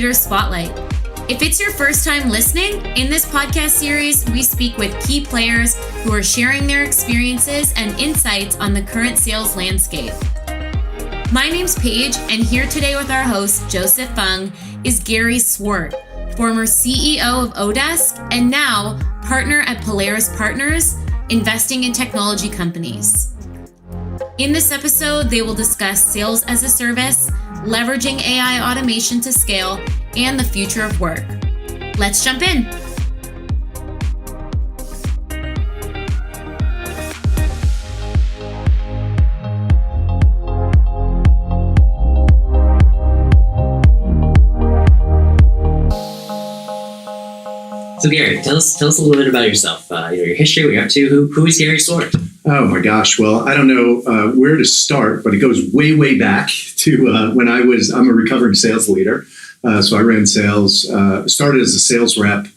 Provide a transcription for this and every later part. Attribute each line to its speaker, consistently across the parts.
Speaker 1: Leader Spotlight. If it's your first time listening, in this podcast series, we speak with key players who are sharing their experiences and insights on the current sales landscape. My name's Paige, and here today with our host, Joseph Fung, is Gary Swart, former CEO of Odesk and now partner at Polaris Partners, investing in technology companies. In this episode, they will discuss sales as a service, leveraging AI automation to scale, and the future of work. Let's jump in.
Speaker 2: So Gary, tell us a little bit about yourself. Your history, what you're up to. Who is Gary Swart?
Speaker 3: Oh my gosh! Well, I don't know where to start, but it goes way back to when I'm a recovering sales leader. So I ran sales. Started as a sales rep.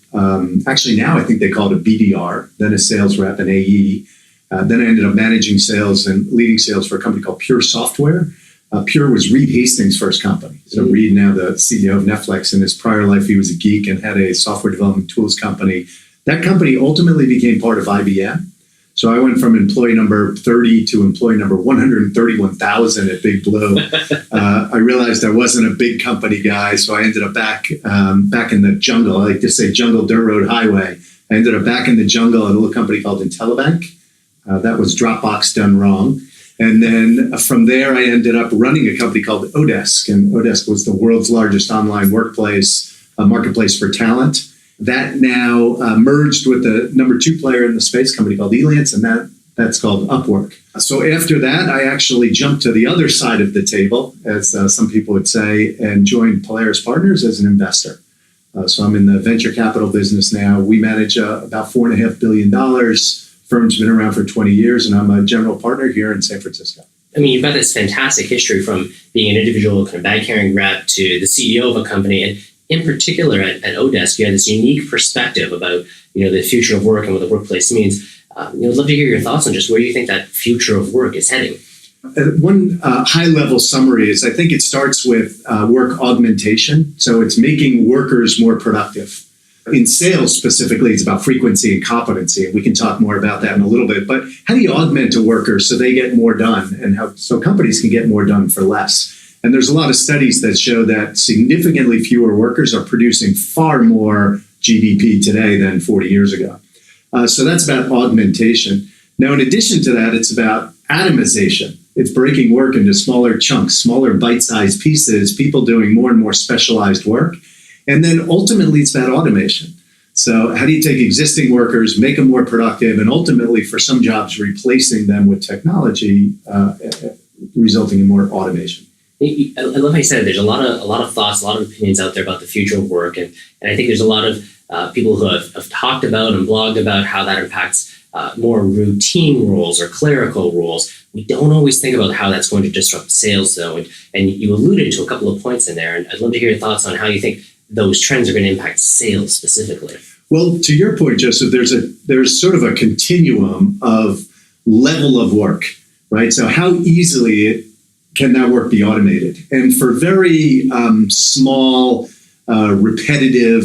Speaker 3: Actually, now I think they call it a BDR. Then a sales rep, an AE. Then I ended up managing sales and leading sales for a company called Pure Software. Pure was Reed Hastings' first company. So Reed, now the CEO of Netflix, in his prior life, he was a geek and had a software development tools company. That company ultimately became part of IBM. So I went from employee number 30 to employee number 131,000 at Big Blue. I realized I wasn't a big company guy, so I ended up back in the jungle. I like to say jungle, dirt road, highway. I ended up back in the jungle at a little company called IntelliBank. That was Dropbox done wrong. And then from there, I ended up running a company called Odesk. And Odesk was the world's largest online workplace, a marketplace for talent. That now merged with the number 2 player in the space, company called Elance, and that's called Upwork. So after that, I actually jumped to the other side of the table, as some people would say, and joined Polaris Partners as an investor. So I'm in the venture capital business now. We manage about $4.5 billion. Firm's been around for 20 years, and I'm a general partner here in San Francisco.
Speaker 2: I mean, you've got this fantastic history from being an individual kind of bag-carrying rep to the CEO of a company. And in particular, at Odesk, you had this unique perspective about, the future of work and what the workplace means. I'd love to hear your thoughts on just where you think that future of work is heading.
Speaker 3: One high-level summary is I think it starts with work augmentation. So it's making workers more productive. In sales specifically, it's about frequency and competency, and we can talk more about that in a little bit. But how do you augment a worker so they get more done, and so companies can get more done for less? And there's a lot of studies that show that significantly fewer workers are producing far more GDP today than 40 years ago. So that's about augmentation. Now, in addition to that, it's about atomization. It's breaking work into smaller chunks, smaller bite-sized pieces, people doing more and more specialized work. And then ultimately, it's about automation. So how do you take existing workers, make them more productive, and ultimately, for some jobs, replacing them with technology, resulting in more automation?
Speaker 2: I love how you said it. There's a lot of thoughts, a lot of opinions out there about the future of work. And I think there's a lot of people who have talked about and blogged about how that impacts more routine roles or clerical roles. We don't always think about how that's going to disrupt sales, though. And you alluded to a couple of points in there. And I'd love to hear your thoughts on how you think those trends are going to impact sales specifically.
Speaker 3: Well, to your point, Joseph, there's sort of a continuum of level of work, right? So how easily can that work be automated? And for very small, repetitive,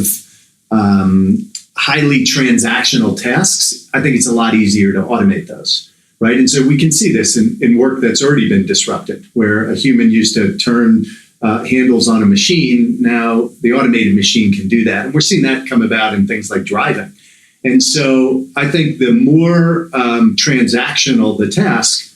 Speaker 3: highly transactional tasks, I think it's a lot easier to automate those, right? And so we can see this in work that's already been disrupted, where a human used to turn handles on a machine. Now the automated machine can do that. And we're seeing that come about in things like driving. And so I think the more transactional the task,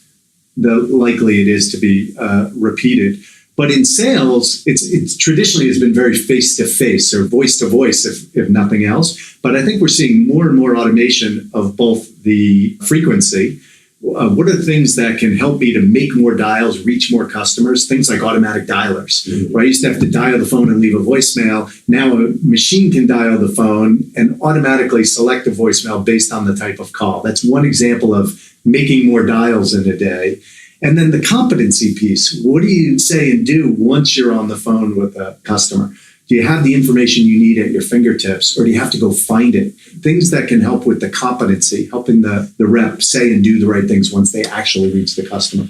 Speaker 3: the likely it is to be repeated. But in sales, it's traditionally has been very face-to-face or voice-to-voice, if nothing else. But I think we're seeing more and more automation of both the frequency. What are things that can help me to make more dials, reach more customers? Things like automatic dialers, where I used to have to dial the phone and leave a voicemail. Now a machine can dial the phone and automatically select a voicemail based on the type of call. That's one example of making more dials in a day. And then the competency piece. What do you say and do once you're on the phone with a customer? Do you have the information you need at your fingertips, or do you have to go find it? Things that can help with the competency, helping the rep say and do the right things once they actually reach the customer.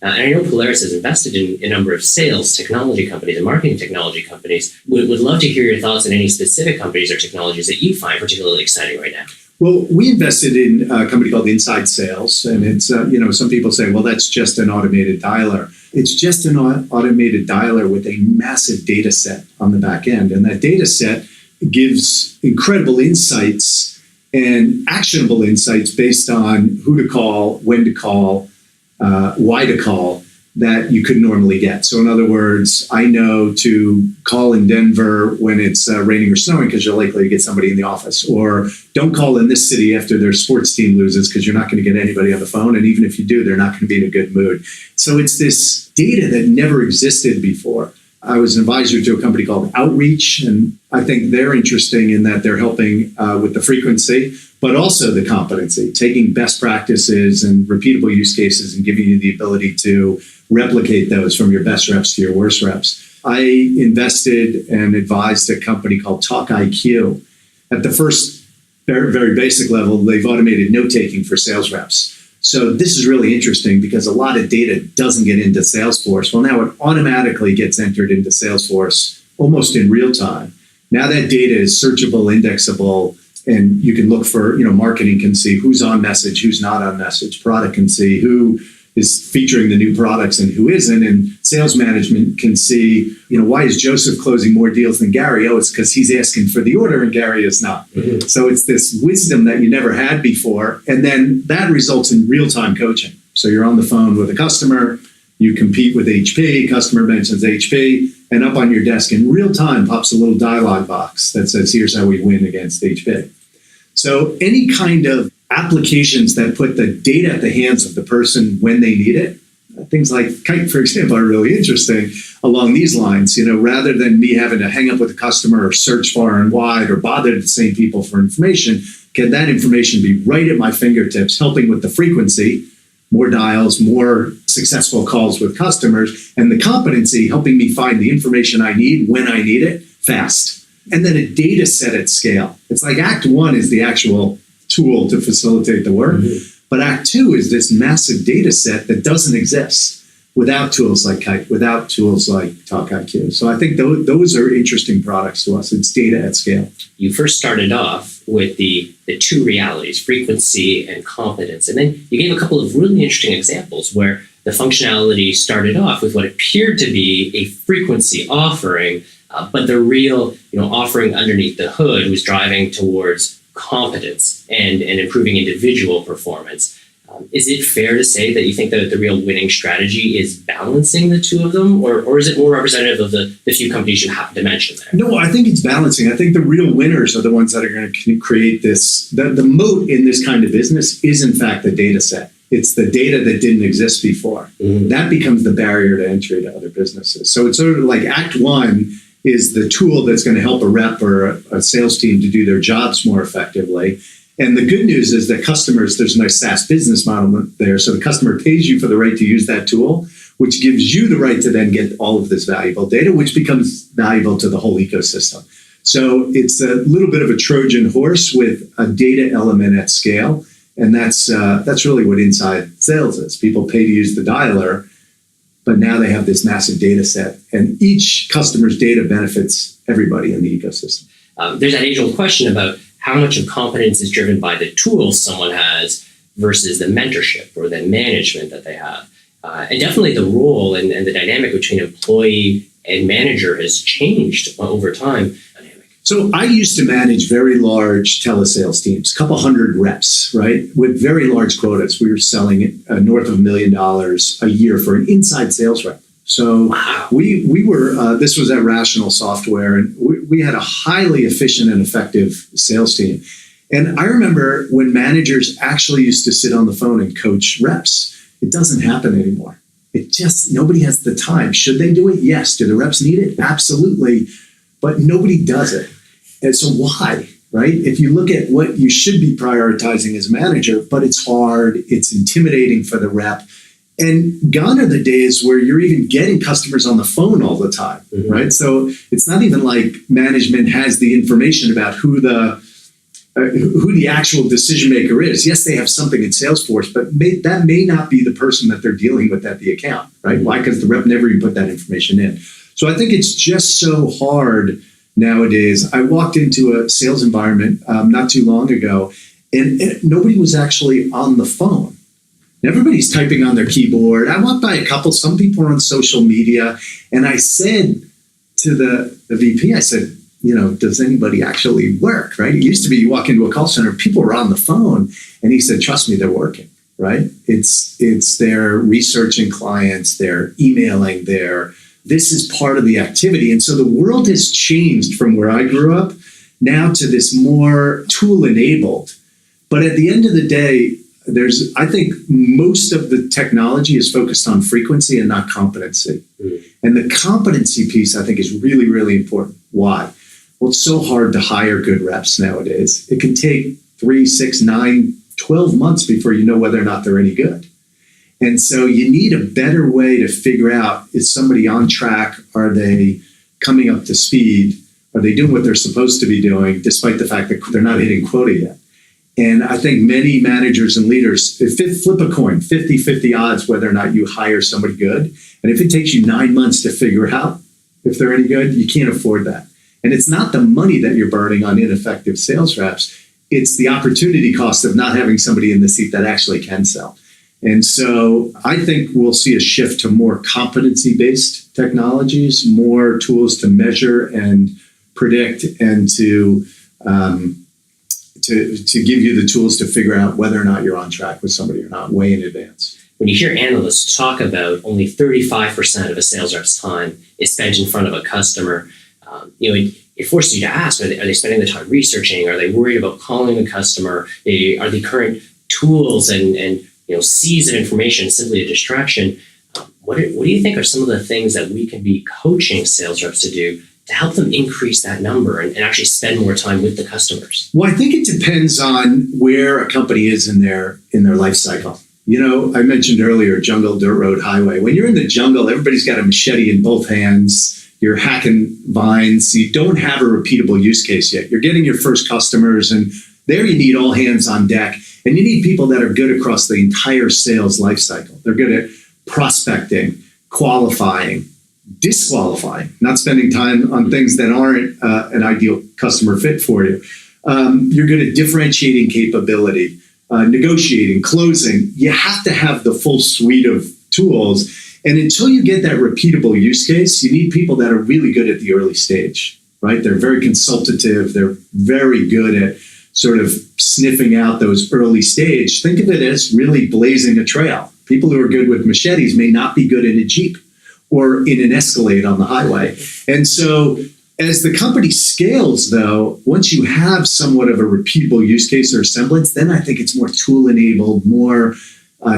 Speaker 2: And I know Polaris has invested in a number of sales technology companies and marketing technology companies. Would love to hear your thoughts on any specific companies or technologies that you find particularly exciting right now.
Speaker 3: Well, we invested in a company called Inside Sales, and it's, some people say, well, that's just an automated dialer. It's just an automated dialer with a massive data set on the back end. And that data set gives incredible insights and actionable insights based on who to call, when to call, why to call, that you couldn't normally get. So in other words, I know to call in Denver when it's raining or snowing because you're likely to get somebody in the office, or don't call in this city after their sports team loses because you're not going to get anybody on the phone. And even if you do, they're not going to be in a good mood. So it's this data that never existed before. I was an advisor to a company called Outreach, and I think they're interesting in that they're helping with the frequency, but also the competency, taking best practices and repeatable use cases and giving you the ability to replicate those from your best reps to your worst reps. I invested and advised a company called Talk IQ. At the first very, very basic level, they've automated note-taking for sales reps. So this is really interesting because a lot of data doesn't get into Salesforce. Well, now it automatically gets entered into Salesforce almost in real time. Now that data is searchable, indexable, and you can look for, marketing can see who's on message, who's not on message. Product can see who is featuring the new products and who isn't. And sales management can see, why is Joseph closing more deals than Gary? Oh, it's because he's asking for the order and Gary is not. Mm-hmm. So it's this wisdom that you never had before. And then that results in real-time coaching. So you're on the phone with a customer, you compete with HP, customer mentions HP, and up on your desk in real time pops a little dialogue box that says, here's how we win against HP. So any kind of applications that put the data at the hands of the person when they need it, things like Kiite, for example, are really interesting along these lines. Rather than me having to hang up with a customer or search far and wide or bother the same people for information, can that information be right at my fingertips, helping with the frequency, more dials, more successful calls with customers, and the competency, helping me find the information I need when I need it fast. And then a data set at scale. It's like Act 1 is the actual tool to facilitate the work. Mm-hmm. But Act 2 is this massive data set that doesn't exist without tools like Kiite, without tools like Talk IQ. So I think those are interesting products to us. It's data at scale.
Speaker 2: You first started off with the two realities, frequency and competence. And then you gave a couple of really interesting examples where the functionality started off with what appeared to be a frequency offering, but the real offering underneath the hood was driving towards competence and improving individual performance. Is it fair to say that you think that the real winning strategy is balancing the two of them, or is it more representative of the few companies you happen to mention there?
Speaker 3: No, I think it's balancing. I think the real winners are the ones that are going to create this. The moat in this kind of business is, in fact, the data set. It's the data that didn't exist before. Mm-hmm. That becomes the barrier to entry to other businesses. So it's sort of like Act 1 is the tool that's going to help a rep or a sales team to do their jobs more effectively. And the good news is that customers, there's a nice SaaS business model there. So the customer pays you for the right to use that tool, which gives you the right to then get all of this valuable data, which becomes valuable to the whole ecosystem. So it's a little bit of a Trojan horse with a data element at scale. And that's really what inside sales is. People pay to use the dialer, but now they have this massive data set, and each customer's data benefits everybody in the ecosystem.
Speaker 2: There's that age-old question about how much of competence is driven by the tools someone has versus the mentorship or the management that they have. And definitely the role and the dynamic between employee and manager has changed over time.
Speaker 3: So I used to manage very large telesales teams, a couple hundred reps, right, with very large quotas. We were selling north of $1 million a year for an inside sales rep. So wow. we were, this was at Rational Software, and we had a highly efficient and effective sales team. And I remember when managers actually used to sit on the phone and coach reps. It doesn't happen anymore. Nobody has the time. Should they do it? Yes. Do the reps need it? Absolutely. But nobody does it. And so why, right? If you look at what you should be prioritizing as a manager, but it's hard, it's intimidating for the rep. And gone are the days where you're even getting customers on the phone all the time, mm-hmm. right? So it's not even like management has the information about who the who the actual decision maker is. Yes, they have something in Salesforce, but that may not be the person that they're dealing with at the account, right? Why? Because the rep never even put that information in. So I think it's just so hard nowadays. I walked into a sales environment not too long ago, and nobody was actually on the phone. Everybody's typing on their keyboard. I walked by a couple, some people are on social media, and I said to the VP, I said, does anybody actually work, right? It used to be you walk into a call center, people were on the phone, and he said, trust me, they're working, right? It's they're researching clients, they're emailing, this is part of the activity. And so the world has changed from where I grew up now to this more tool-enabled. But at the end of the day, I think most of the technology is focused on frequency and not competency. And the competency piece, I think, is really, really important. Why? Well, it's so hard to hire good reps nowadays. It can take 3, 6, 9, 12 months before you know whether or not they're any good. And so you need a better way to figure out, is somebody on track? Are they coming up to speed? Are they doing what they're supposed to be doing, despite the fact that they're not hitting quota yet? And I think many managers and leaders, flip a coin, 50-50 odds whether or not you hire somebody good. And if it takes you 9 months to figure out if they're any good, you can't afford that. And it's not the money that you're burning on ineffective sales reps. It's the opportunity cost of not having somebody in the seat that actually can sell. And so I think we'll see a shift to more competency-based technologies, more tools to measure and predict, and to give you the tools to figure out whether or not you're on track with somebody or not way in advance.
Speaker 2: When you hear analysts talk about only 35% of a sales rep's time is spent in front of a customer, it forces you to ask, are they spending the time researching? Are they worried about calling the customer? Are the current tools and seas of information simply a distraction? What do you think are some of the things that we can be coaching sales reps to do to help them increase that number and actually spend more time with the customers?
Speaker 3: Well, I think it depends on where a company is in their life cycle. I mentioned earlier, jungle, dirt road, highway. When you're in the jungle, everybody's got a machete in both hands. You're hacking vines. You don't have a repeatable use case yet. You're getting your first customers, and there you need all hands on deck. And you need people that are good across the entire sales life cycle. They're good at prospecting, qualifying, disqualifying, not spending time on things that aren't an ideal customer fit for you. You're good at differentiating capability, negotiating, closing. You have to have the full suite of tools. And until you get that repeatable use case, you need people that are really good at the early stage, right? They're very consultative. They're very good at sort of sniffing out those early stage. Think of it as really blazing a trail. People who are good with machetes may not be good in a Jeep or in an Escalade on the highway. And so as the company scales, though, once you have somewhat of a repeatable use case or semblance, then I think it's more tool-enabled, more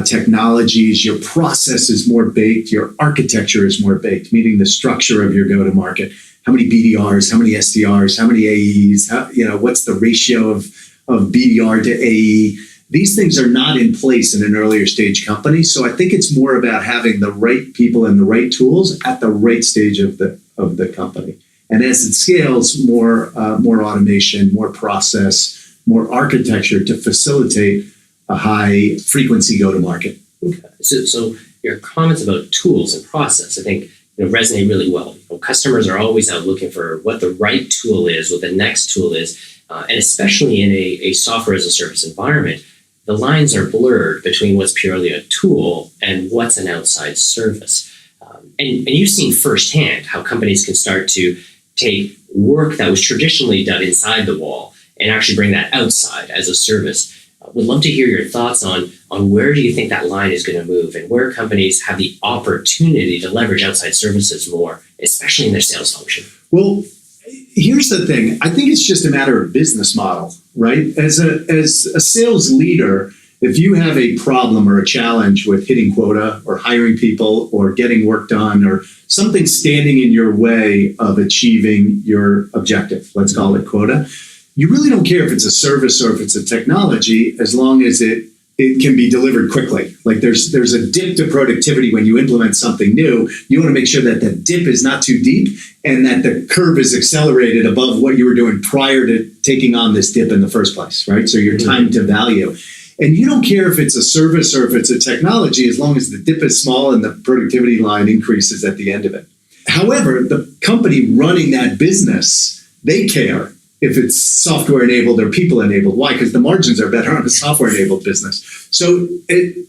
Speaker 3: technologies, your process is more baked, your architecture is more baked, meaning the structure of your go-to-market. How many BDRs, how many SDRs, how many AEs, what's the ratio of BDR to AE? These things are not in place in an earlier stage company. So I think it's more about having the right people and the right tools at the right stage of the company. And as it scales, more automation, more process, more architecture to facilitate a high frequency go-to-market.
Speaker 2: Okay. So your comments about tools and process, I think, resonate really well. Customers are always out looking for what the right tool is, what the next tool is, and especially in a software as a service environment, the lines are blurred between what's purely a tool and what's an outside service. And you've seen firsthand how companies can start to take work that was traditionally done inside the wall and actually bring that outside as a service. Would love to hear your thoughts on where do you think that line is going to move and where companies have the opportunity to leverage outside services more, especially in their sales function.
Speaker 3: Well, here's the thing. I think it's just a matter of business model, right? As a sales leader, if you have a problem or a challenge with hitting quota or hiring people or getting work done or something standing in your way of achieving your objective, let's call it quota, you really don't care if it's a service or if it's a technology, as long as it it can be delivered quickly. Like there's a dip to productivity when you implement something new. You want to make sure that the dip is not too deep and that the curve is accelerated above what you were doing prior to taking on this dip in the first place, right? So your time to value. And you don't care if it's a service or if it's a technology, as long as the dip is small and the productivity line increases at the end of it. However, the company running that business, they care if it's software enabled or people enabled. Why? Because the margins are better on a software enabled business. So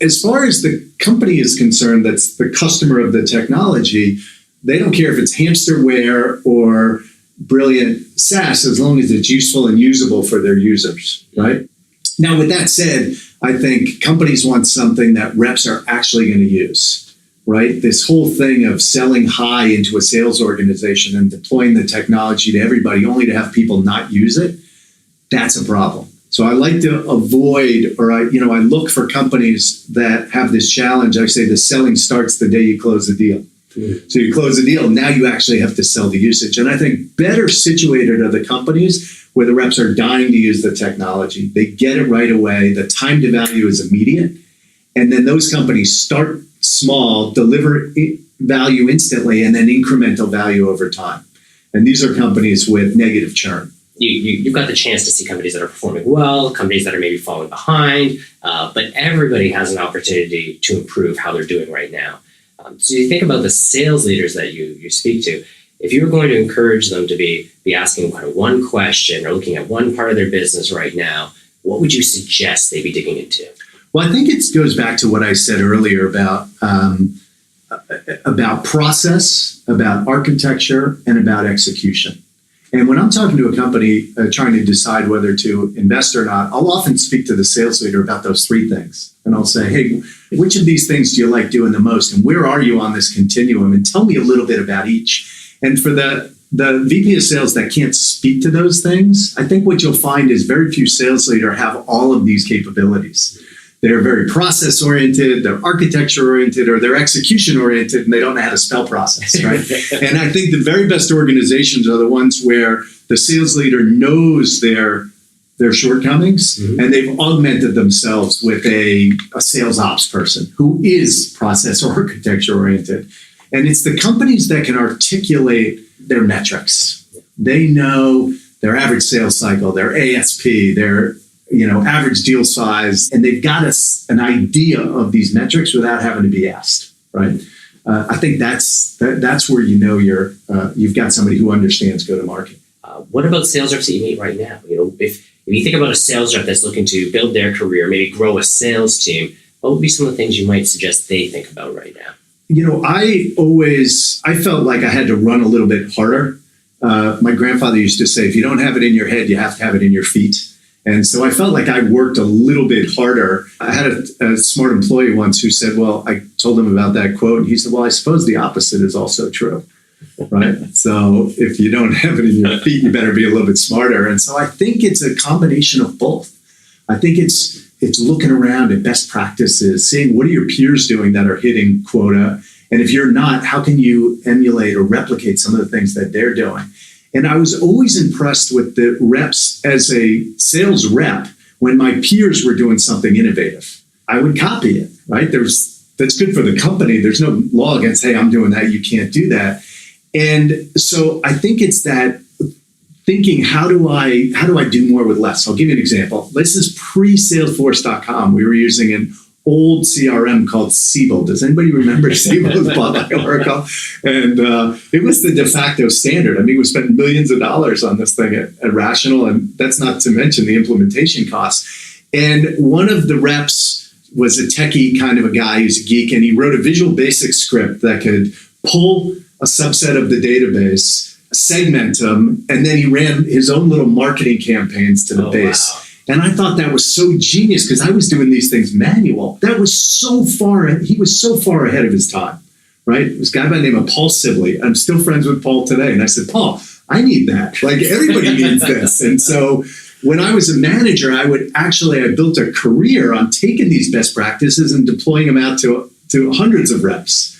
Speaker 3: as far as the company is concerned, that's the customer of the technology, they don't care if it's hamsterware or brilliant SaaS, as long as it's useful and usable for their users, right? Now, with that said, I think companies want something that reps are actually going to use, right? This whole thing of selling high into a sales organization and deploying the technology to everybody only to have people not use it, that's a problem. So I like to avoid, or I look for companies that have this challenge. I say the selling starts the day you close the deal. So you close the deal, now you actually have to sell the usage. And I think better situated are the companies where the reps are dying to use the technology. They get it right away. The time to value is immediate. And then those companies start small, deliver value instantly, and then incremental value over time. And these are companies with negative churn.
Speaker 2: You've got the chance to see companies that are performing well, companies that are maybe falling behind, but everybody has an opportunity to improve how they're doing right now. So you think about the sales leaders that you speak to. If you were going to encourage them to be asking kind of one question or looking at one part of their business right now, what would you suggest they be digging into?
Speaker 3: Well, I think it goes back to what I said earlier about process, about architecture, and about execution. And when I'm talking to a company trying to decide whether to invest or not, I'll often speak to the sales leader about those three things. And I'll say, hey, which of these things do you like doing the most? And where are you on this continuum? And tell me a little bit about each. And for the VP of sales that can't speak to those things, I think what you'll find is very few sales leaders have all of these capabilities. They're very process oriented, they're architecture oriented, or they're execution oriented, and they don't know how to spell process, right? And I think the very best organizations are the ones where the sales leader knows their shortcomings, and they've augmented themselves with a sales ops person who is process or architecture oriented. And it's the companies that can articulate their metrics. They know their average sales cycle, their ASP, their average deal size, and they've got an idea of these metrics without having to be asked, right? I think that's where you've got somebody who understands go-to-market.
Speaker 2: What about sales reps that you meet right now? If you think about a sales rep that's looking to build their career, maybe grow a sales team, what would be some of the things you might suggest they think about right now? I felt like I had to run a little bit harder. My grandfather used to say, if you don't have it in your head, you have to have it in your feet. And so I felt like I worked a little bit harder. I had a smart employee once who said, well, I told him about that quote. And he said, well, I suppose the opposite is also true, right? So if you don't have it in your feet, you better be a little bit smarter. And so I think it's a combination of both. I think it's looking around at best practices, seeing what are your peers doing that are hitting quota. And if you're not, how can you emulate or replicate some of the things that they're doing? And I was always impressed with the reps as a sales rep when my peers were doing something innovative. I would copy it, right? That's good for the company. There's no law against, hey, I'm doing that, you can't do that. And so I think it's that thinking, how do I do more with less? I'll give you an example. This is pre-Salesforce.com. We were using an old CRM called Siebel. Does anybody remember Siebel? It was bought by Oracle. And it was the de facto standard. I mean, we spent millions of dollars on this thing at Rational, and that's not to mention the implementation costs. And one of the reps was a techie kind of a guy who's a geek, and he wrote a Visual Basic script that could pull a subset of the database, segment them, and then he ran his own little marketing campaigns to the base. Wow. And I thought that was so genius because I was doing these things manual. That was he was so far ahead of his time, right? This guy by the name of Paul Sibley. I'm still friends with Paul today. And I said, Paul, I need that. Like everybody needs this. And so when I was a manager, I built a career on taking these best practices and deploying them out to hundreds of reps.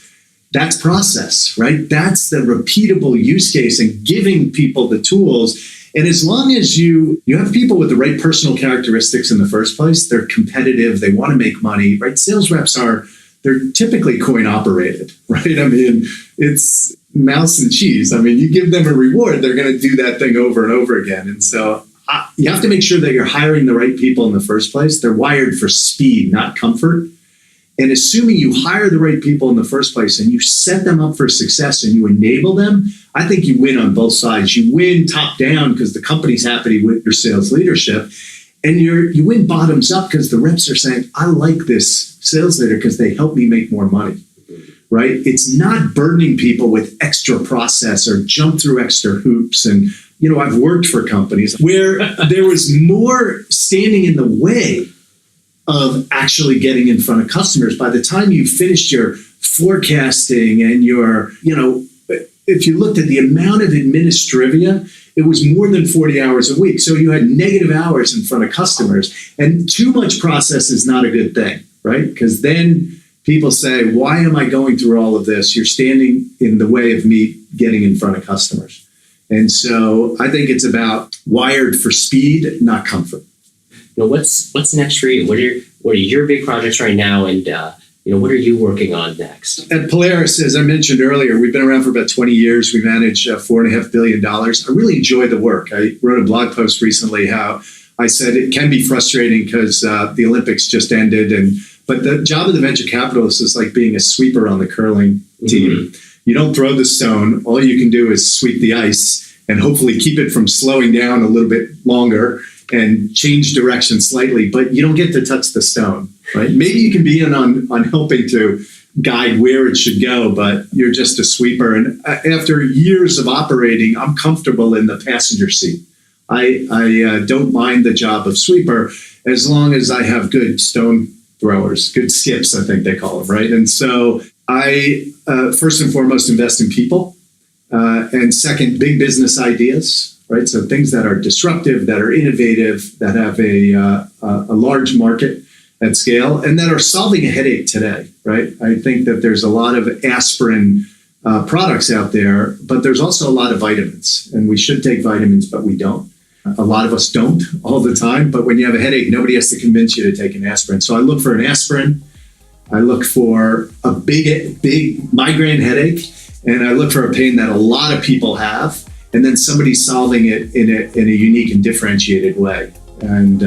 Speaker 2: That's process, right? That's the repeatable use case and giving people the tools.
Speaker 3: And as long as you have people with the right personal characteristics in the first place, they're competitive, they want to make money, right? Sales reps they're typically coin operated, right? I mean, it's mouse and cheese. I mean, you give them a reward, they're going to do that thing over and over again. And so you have to make sure that you're hiring the right people in the first place. They're wired for speed, not comfort. And assuming you hire the right people in the first place and you set them up for success and you enable them, I think you win on both sides. You win top down because the company's happy with your sales leadership. And you win bottoms up because the reps are saying, I like this sales leader because they help me make more money, right? It's not burdening people with extra process or jump through extra hoops. And, I've worked for companies where there was more standing in the way of actually getting in front of customers. By the time you finished your forecasting and if you looked at the amount of administrivia, it was more than 40 hours a week. So you had negative hours in front of customers. And too much process is not a good thing, right? Because then people say, why am I going through all of this? You're standing in the way of me getting in front of customers. And so I think it's about wired for speed, not comfort.
Speaker 2: What's next for you? What are your big projects right now, and what are you working on next?
Speaker 3: At Polaris, as I mentioned earlier, we've been around for about 20 years. We manage $4.5 billion. I really enjoy the work. I wrote a blog post recently how I said it can be frustrating because the Olympics just ended, but the job of the venture capitalist is like being a sweeper on the curling team. Mm-hmm. You don't throw the stone. All you can do is sweep the ice and hopefully keep it from slowing down a little bit longer and change direction slightly, but you don't get to touch the stone, right? Maybe you can be in on helping to guide where it should go, but you're just a sweeper. And after years of operating, I'm comfortable in the passenger seat. I don't mind the job of sweeper as long as I have good stone throwers, good skips, I think they call them, right? And so I, first and foremost, invest in people. And second, big business ideas, right? So things that are disruptive, that are innovative, that have a large market at scale, and that are solving a headache today, right? I think that there's a lot of aspirin products out there, but there's also a lot of vitamins, and we should take vitamins, but we don't. A lot of us don't all the time, but when you have a headache, nobody has to convince you to take an aspirin. So I look for an aspirin, I look for a big migraine headache, and I look for a pain that a lot of people have, and then somebody solving it in a unique and differentiated way. And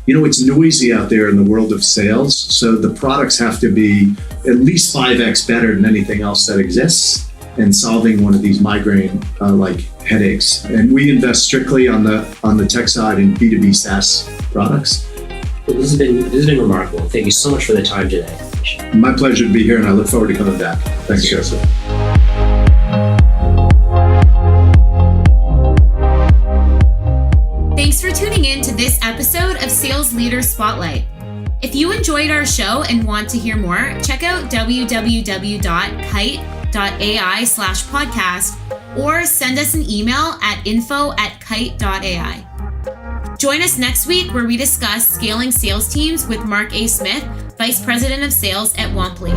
Speaker 3: it's noisy out there in the world of sales, so the products have to be at least 5x better than anything else that exists in solving one of these migraine like headaches. And we invest strictly on the tech side in B2B SaaS products.
Speaker 2: Well, this has been remarkable. Thank you so much for the time today.
Speaker 3: My pleasure to be here, and I look forward to coming back. Thanks, Joseph.
Speaker 1: Thanks for tuning in to this episode of Sales Leader Spotlight. If you enjoyed our show and want to hear more, check out www.kiite.ai/podcast or send us an email at info@kiite.ai. Join us next week where we discuss scaling sales teams with Mark A. Smith, Vice President of Sales at Womply.